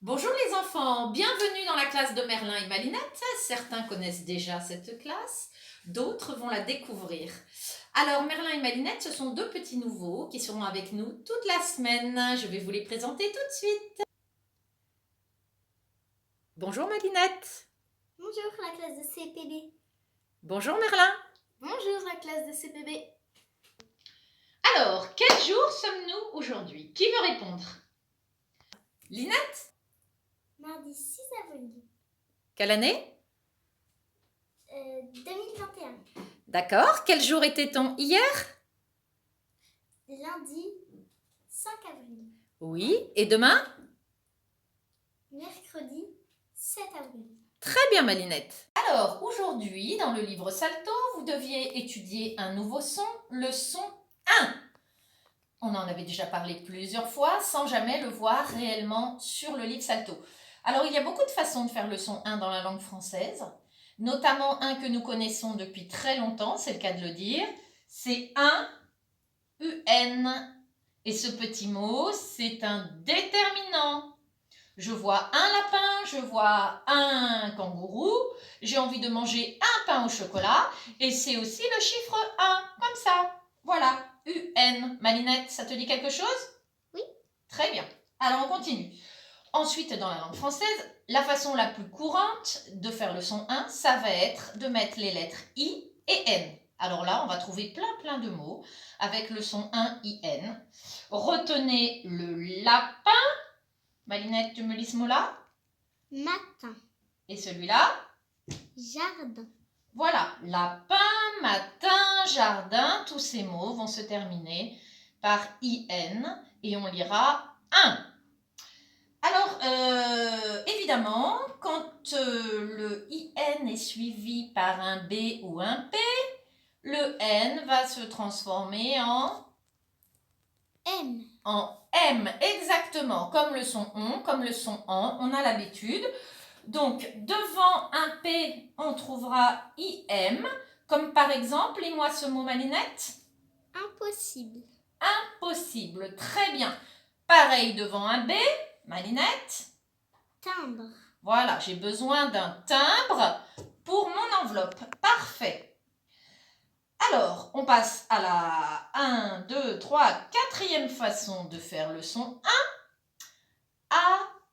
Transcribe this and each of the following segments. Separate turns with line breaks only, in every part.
Bonjour les enfants, bienvenue dans la classe de Merlin et Malinette. Certains connaissent déjà cette classe, d'autres vont la découvrir. Alors Merlin et Malinette, ce sont deux petits nouveaux qui seront avec nous toute la semaine. Je vais vous les présenter tout de suite. Bonjour Malinette.
Bonjour la classe de CPB.
Bonjour Merlin.
Bonjour la classe de CPB.
Alors, quel jour sommes-nous aujourd'hui? Qui veut répondre? Linette?
Mardi 6 avril
Quelle année?
2021.
D'accord. Quel jour était-on hier?
Lundi 5 avril.
Oui. Et demain?
Mercredi 7 avril.
Très bien, Malinette. Alors, aujourd'hui, dans le livre Salto, vous deviez étudier un nouveau son, le son 1. On en avait déjà parlé plusieurs fois, sans jamais le voir réellement sur le livre Salto. Alors, il y a beaucoup de façons de faire le son 1 dans la langue française, notamment un que nous connaissons depuis très longtemps, c'est le cas de le dire, c'est un, UN. Et ce petit mot, c'est un déterminant. Je vois un lapin, je vois un kangourou, j'ai envie de manger un pain au chocolat et c'est aussi le chiffre 1, comme ça. Voilà, UN. Malinette, ça te dit quelque chose?
Oui.
Très bien. Alors on continue. Ensuite, dans la langue française, la façon la plus courante de faire le son 1, ça va être de mettre les lettres I et N. Alors là, on va trouver plein de mots avec le son 1, IN. Retenez le lapin. Malinette, tu me lis ce mot-là?
Matin.
Et celui-là?
Jardin.
Voilà, lapin, matin, jardin, tous ces mots vont se terminer par IN et on lira 1. Alors, évidemment, quand le IN est suivi par un B ou un P, le N va se transformer en
M.
En M, exactement, comme le son on, comme le son on a l'habitude. Donc, devant un P, on trouvera IM, comme par exemple, lis-moi ce mot, Malinette.
Impossible.
Impossible, très bien. Pareil devant un B, Malinette.
Timbre.
Voilà, j'ai besoin d'un timbre pour mon enveloppe. Parfait. Alors, on passe à la 1, 2, 3, quatrième façon de faire le son 1.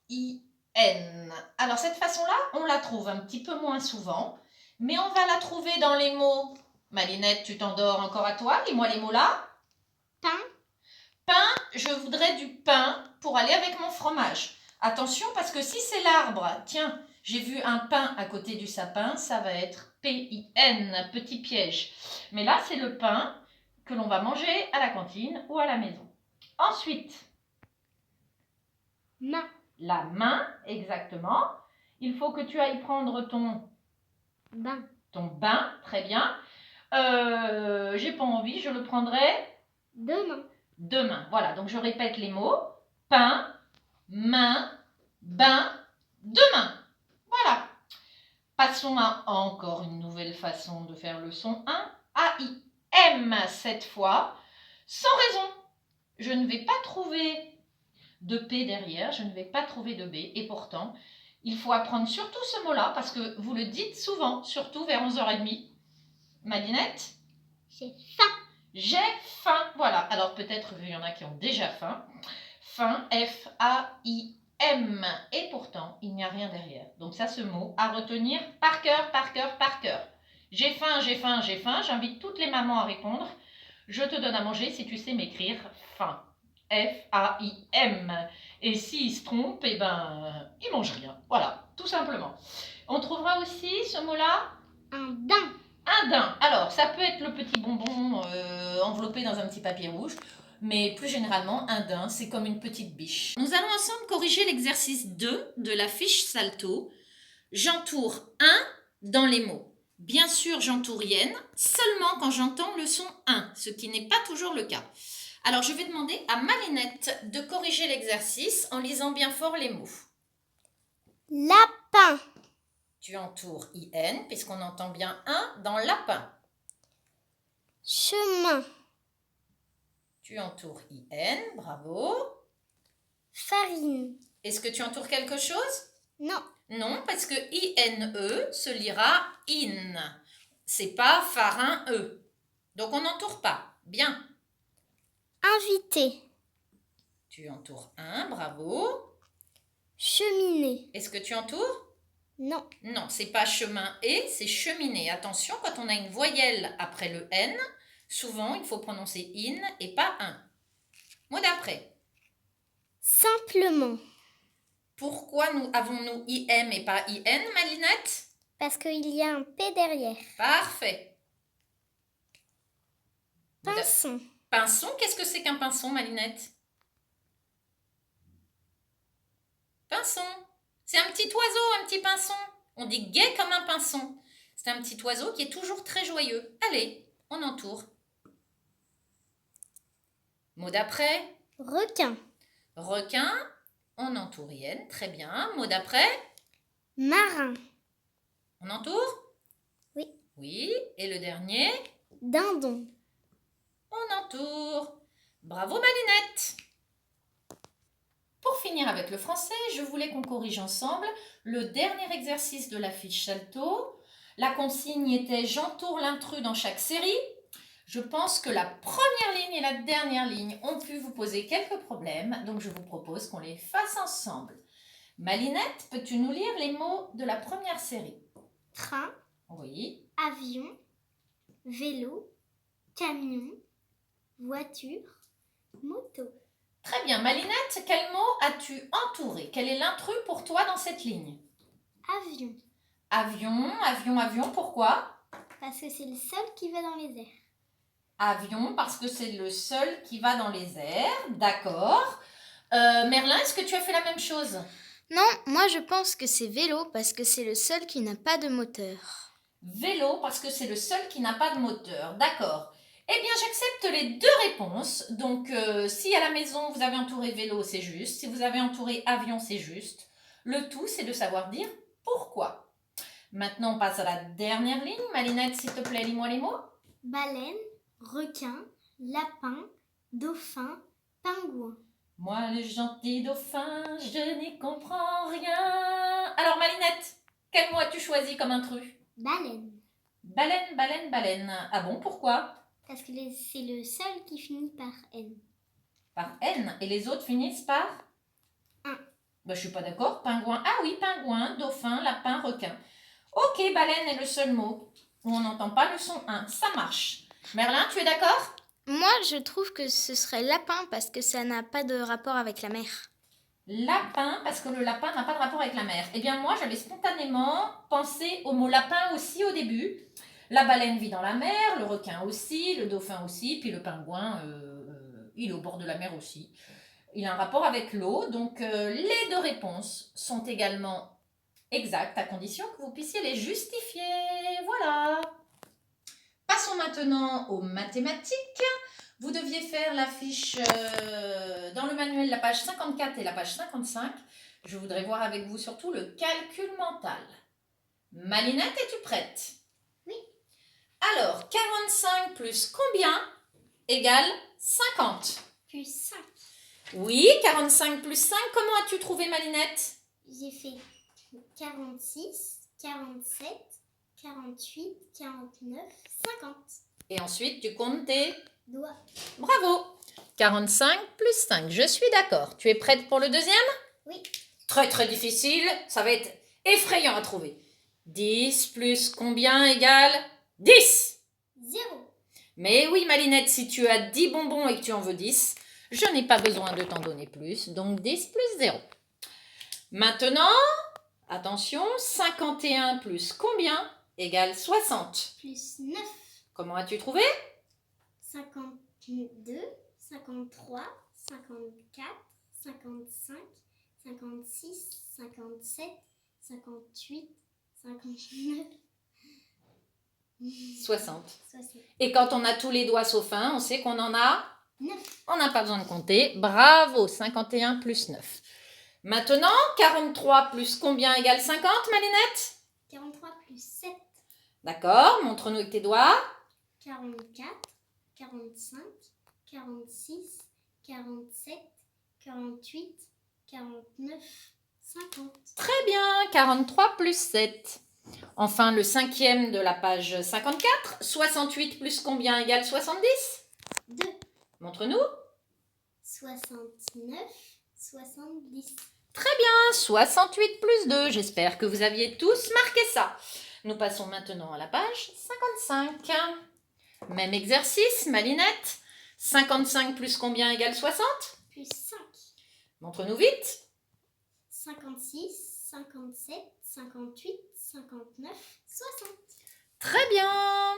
A-I-N. Alors, cette façon-là, on la trouve un petit peu moins souvent, mais on va la trouver dans les mots. Malinette, tu t'endors encore à toi? Lis-moi les mots là.
Pain.
Pain, je voudrais du pain pour aller avec mon fromage. Attention, parce que si c'est l'arbre, tiens, j'ai vu un pain à côté du sapin, ça va être P-I-N, petit piège. Mais là, c'est le pain que l'on va manger à la cantine ou à la maison. Ensuite,
Main.
la main, exactement. Il faut que tu ailles prendre ton
Bain.
bain, très bien. J'ai pas envie, je le prendrai
Demain.
demain. Voilà, donc je répète les mots. Pain, main, bain, demain. Voilà. Passons à encore une nouvelle façon de faire le son 1. A-I-M cette fois. Sans raison. Je ne vais pas trouver de P derrière, je ne vais pas trouver de B. Et pourtant, il faut apprendre surtout ce mot-là parce que vous le dites souvent, surtout vers 11h30. Malinette?
J'ai faim.
J'ai faim. Voilà. Alors peut-être qu'il y en a qui ont déjà faim. Faim, F-A-I-M. Et pourtant, il n'y a rien derrière. Donc ça, ce mot à retenir par cœur, par cœur, par cœur. J'ai faim, j'ai faim, j'ai faim. J'invite toutes les mamans à répondre. Je te donne à manger si tu sais m'écrire faim. F-A-I-M. Et s'ils se trompent, eh ben, ils mangent rien. Voilà, tout simplement. On trouvera aussi ce mot-là?
Un daim.
Un daim. Alors, ça peut être le petit bonbon enveloppé dans un petit papier rouge, mais plus généralement, un daim, c'est comme une petite biche. Nous allons ensemble corriger l'exercice 2 de la fiche Salto. J'entoure un dans les mots. Bien sûr, j'entoure yen seulement quand j'entends le son 1, ce qui n'est pas toujours le cas. Alors, je vais demander à Malinette de corriger l'exercice en lisant bien fort les mots.
Lapin.
Tu entoures IN, puisqu'on entend bien un dans lapin.
Chemin.
Tu entoures IN, bravo.
Farine.
Est-ce que tu entoures quelque chose?
Non.
Non, parce que INE se lira in. C'est pas farin E. Donc on n'entoure pas. Bien.
Invité.
Tu entoures un, bravo.
Cheminée.
Est-ce que tu entoures?
Non.
Non, c'est pas chemin et, c'est cheminée. Attention, quand on a une voyelle après le N, souvent il faut prononcer in et pas un. Mot d'après.
Simplement.
Pourquoi avons-nous IM et pas IN, Malinette?
Parce qu'il y a un P derrière.
Parfait.
Pinson.
Pinson, qu'est-ce que c'est qu'un pinson, Malinette? Pinson. C'est un petit oiseau, un petit pinson. On dit gai comme un pinson. C'est un petit oiseau qui est toujours très joyeux. Allez, on entoure. Mot d'après.
Requin.
Requin, on entoure IN, très bien. Mot d'après.
Marin.
On entoure?
Oui.
Oui, et le dernier.
Dindon.
On entoure. Bravo Malinette. Pour finir avec le français, je voulais qu'on corrige ensemble le dernier exercice de la fiche Salto. La consigne était « J'entoure l'intrus dans chaque série ». Je pense que la première ligne et la dernière ligne ont pu vous poser quelques problèmes, donc je vous propose qu'on les fasse ensemble. Malinette, peux-tu nous lire les mots de la première série?
Train.
Oui.
Avion. Vélo. Camion. Voiture. Moto.
Très bien. Malinette, quel mot as-tu entouré? Quel est l'intrus pour toi dans cette ligne?
Avion.
Avion, avion, avion, pourquoi?
Parce que c'est le seul qui va dans les airs.
Avion, parce que c'est le seul qui va dans les airs. D'accord. Merlin, est-ce que tu as fait la même chose?
Non, moi je pense que c'est vélo parce que c'est le seul qui n'a pas de moteur.
Vélo, parce que c'est le seul qui n'a pas de moteur. D'accord. Eh bien, j'accepte les deux réponses. Donc, si à la maison, vous avez entouré vélo, c'est juste. Si vous avez entouré avion, c'est juste. Le tout, c'est de savoir dire pourquoi. Maintenant, on passe à la dernière ligne. Malinette, s'il te plaît, lis-moi les mots.
Baleine. Requin. Lapin. Dauphin. Pingouin.
Moi, le gentil dauphin, je n'y comprends rien. Alors, Malinette, quel mot as-tu choisi comme intrus?
Baleine.
Baleine, baleine, baleine. Ah bon, pourquoi?
Parce que c'est le seul qui finit par N.
Par N. Et les autres finissent par?
Un.
Je suis pas d'accord. Pingouin. Ah oui, pingouin, dauphin, lapin, requin. Ok, baleine est le seul mot où on n'entend pas le son 1. Ça marche. Merlin, tu es d'accord?
Moi je trouve que ce serait lapin parce que ça n'a pas de rapport avec la mer.
Lapin, parce que le lapin n'a pas de rapport avec la mer. Eh bien, moi, j'avais spontanément pensé au mot lapin aussi au début. La baleine vit dans la mer, le requin aussi, le dauphin aussi, puis le pingouin, il est au bord de la mer aussi. Il a un rapport avec l'eau, donc les deux réponses sont également exactes, à condition que vous puissiez les justifier. Voilà. Passons maintenant aux mathématiques. Vous deviez faire la fiche dans le manuel, la page 54 et la page 55. Je voudrais voir avec vous surtout le calcul mental. Malinette, es-tu prête?
Oui.
Alors, 45 plus combien égale 50?
Plus 5.
Oui, 45 plus 5, comment as-tu trouvé Malinette?
J'ai fait 46, 47, 48, 49, 50.
Et ensuite, tu comptes tes
Doigts.
Bravo. 45 plus 5, je suis d'accord. Tu es prête pour le deuxième?
Oui.
Très très difficile, ça va être effrayant à trouver. 10 plus combien égale 10?
0.
Mais oui Malinette, si tu as 10 bonbons et que tu en veux 10, je n'ai pas besoin de t'en donner plus, donc 10 plus 0. Maintenant, attention, 51 plus combien égale 60?
Plus 9.
Comment as-tu trouvé?
52, 53, 54, 55, 56, 57, 58, 59,
60.
60.
Et quand on a tous les doigts sauf un, on sait qu'on en a
9.
On n'a pas besoin de compter. Bravo, 51 plus 9. Maintenant, 43 plus combien égale 50, Malinette?
43 plus 7.
D'accord, montre-nous avec tes doigts.
44, 45, 46, 47, 48, 49, 50.
Très bien, 43 plus 7. Enfin, le cinquième de la page 54. 68 plus combien égale 70?
2,
Montre-nous.
69, 70.
68 plus 2. J'espère que vous aviez tous marqué ça. Nous passons maintenant à la page 55. Même exercice, Malinette. 55 plus combien égale 60?
Plus 5.
Montre-nous vite.
56, 57, 58, 59, 60.
Très bien.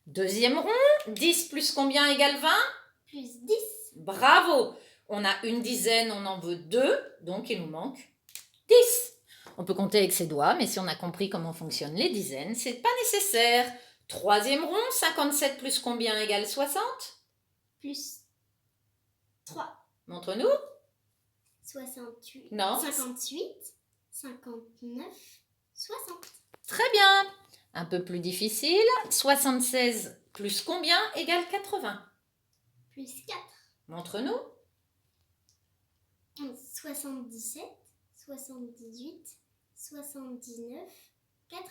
Deuxième rond. 10 plus combien égale 20?
Plus 10.
Bravo. On a une dizaine, on en veut 2, donc il nous manque 10. On peut compter avec ses doigts, mais si on a compris comment fonctionnent les dizaines, c'est pas nécessaire. Troisième rond, 57 plus combien égale 60?
Plus 3.
Montre-nous.
68.
Non.
58, 59, 60.
Très bien. Un peu plus difficile. 76 plus combien égale 80?
Plus 4.
Montre-nous.
77, 78, 79, 80.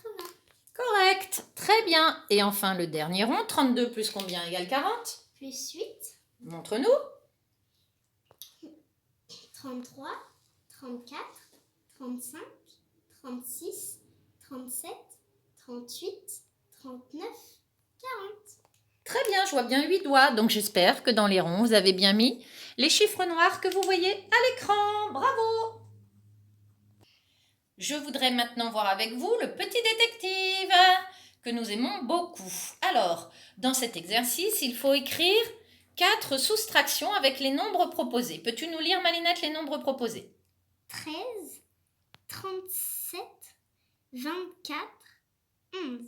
Correct. Très bien. Et enfin, le dernier rond, 32 plus combien égale 40?
Plus 8.
Montre-nous.
33, 34, 35, 36, 37, 38, 39, 40.
Très bien, je vois bien 8 doigts, donc j'espère que dans les ronds, vous avez bien mis les chiffres noirs que vous voyez à l'écran. Bravo! Je voudrais maintenant voir avec vous le petit détective que nous aimons beaucoup. Alors, dans cet exercice, il faut écrire 4 soustractions avec les nombres proposés. Peux-tu nous lire, Malinette, les nombres proposés?
13, 37, 24, 11.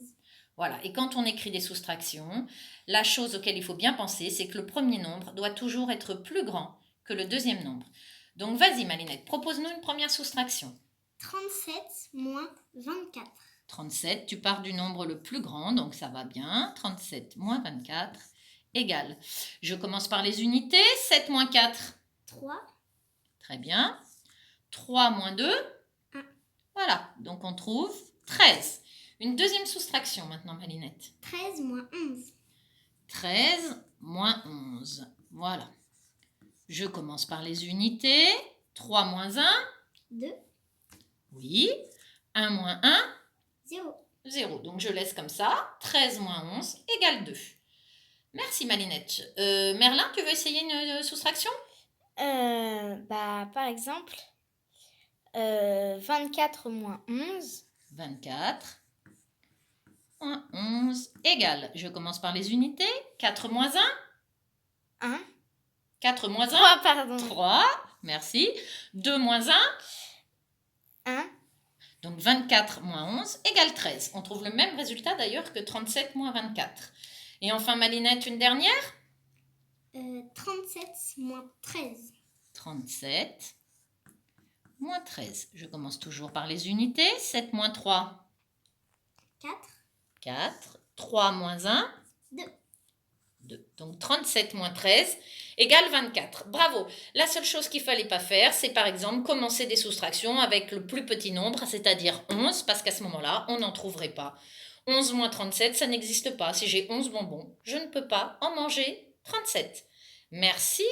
Voilà, et quand on écrit des soustractions, la chose auquel il faut bien penser, c'est que le premier nombre doit toujours être plus grand que le deuxième nombre. Donc vas-y Malinette, propose-nous une première soustraction.
37 moins 24.
37, tu pars du nombre le plus grand, donc ça va bien. 37 moins 24 égale. Je commence par les unités. 7 moins 4.
3,
Très bien. 3 moins 2.
1.
Voilà, donc on trouve 13. Une deuxième soustraction maintenant, Malinette.
13 moins 11.
13 moins 11. Voilà. Je commence par les unités. 3 moins 1.
2,
Oui. 1 moins 1.
0.
0. Donc je laisse comme ça. 13 moins 11 égale 2. Merci Malinette. Merlin, tu veux essayer une soustraction?
Par exemple, 24 moins 11.
24 moins 11 égale. Je commence par les unités. 4 moins 1.
1.
4 moins 1.
3, pardon.
3. Merci. 2 moins 1.
1.
Donc 24 moins 11 égale 13. On trouve le même résultat d'ailleurs que 37 moins 24. Et enfin Malinette, une dernière.
37 moins 13.
37 moins 13. Je commence toujours par les unités. 7 moins 3.
4,
4. 3 moins 1.
2.
2. Donc 37 moins 13 égale 24. Bravo. La seule chose qu'il ne fallait pas faire, c'est par exemple commencer des soustractions avec le plus petit nombre, c'est-à-dire 11, parce qu'à ce moment-là, on n'en trouverait pas. 11 moins 37, ça n'existe pas. Si j'ai 11 bonbons, je ne peux pas en manger 37. Merci